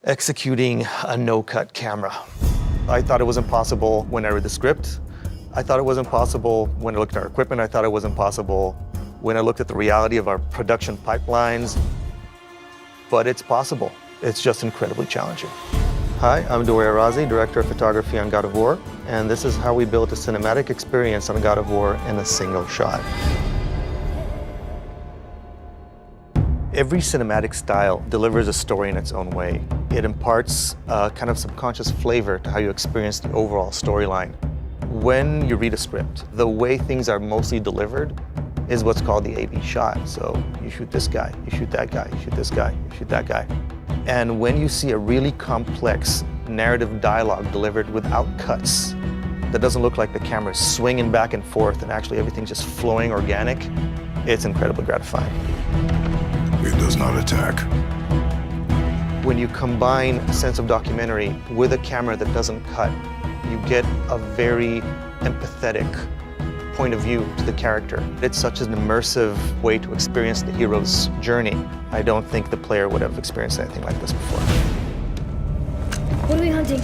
Executing a no-cut camera. I thought it was impossible when I read the script. I thought it was impossible when I looked at our equipment. I thought it was impossible when I looked at the reality of our production pipelines. But it's possible. It's just incredibly challenging. Hi, I'm Dwayne Arazi, Director of Photography on God of War, and this is how we built a cinematic experience on God of War in a single shot. Every cinematic style delivers a story in its own way. It imparts a kind of subconscious flavor to how you experience the overall storyline. When you read a script, the way things are mostly delivered is what's called the A-B shot. So you shoot this guy, you shoot that guy, you shoot this guy, you shoot that guy. And when you see a really complex narrative dialogue delivered without cuts, that doesn't look like the camera's swinging back and forth and actually everything's just flowing organic, it's incredibly gratifying. It does not attack. When you combine a sense of documentary with a camera that doesn't cut, you get a very empathetic point of view to the character. It's such an immersive way to experience the hero's journey. I don't think the player would have experienced anything like this before. What are we hunting?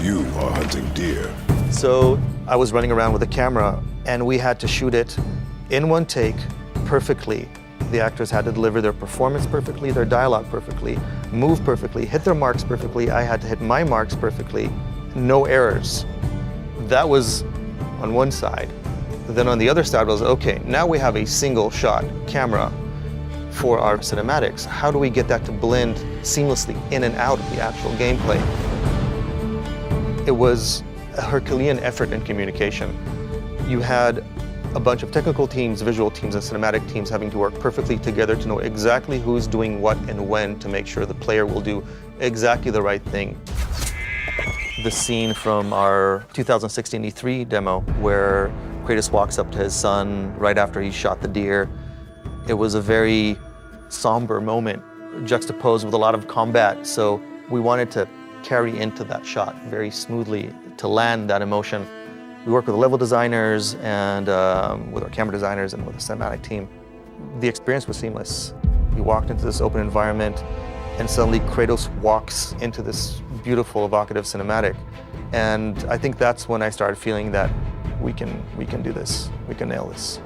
You are hunting deer. So I was running around with a camera and we had to shoot it in one take perfectly. The actors had to deliver their performance perfectly, their dialogue perfectly, move perfectly, hit their marks perfectly. I had to hit my marks perfectly, no errors. That was on one side. Then on the other side was, okay, now we have a single shot camera for our cinematics. How do we get that to blend seamlessly in and out of the actual gameplay? It was a Herculean effort in communication. You had a bunch of technical teams, visual teams, and cinematic teams having to work perfectly together to know exactly who's doing what and when to make sure the player will do exactly the right thing. The scene from our 2016 E3 demo where Kratos walks up to his son right after he shot the deer, it was a very somber moment, juxtaposed with a lot of combat. So we wanted to carry into that shot very smoothly to land that emotion. We worked with the level designers and with our camera designers and with the cinematic team. The experience was seamless. We walked into this open environment and suddenly Kratos walks into this beautiful, evocative cinematic. And I think that's when I started feeling that we can do this, we can nail this.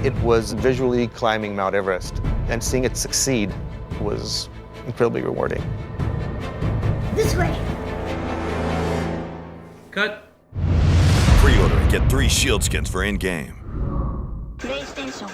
It was visually climbing Mount Everest, and seeing it succeed was incredibly rewarding. This way. Cut. Pre-order and get 3 shield skins for in-game. PlayStation.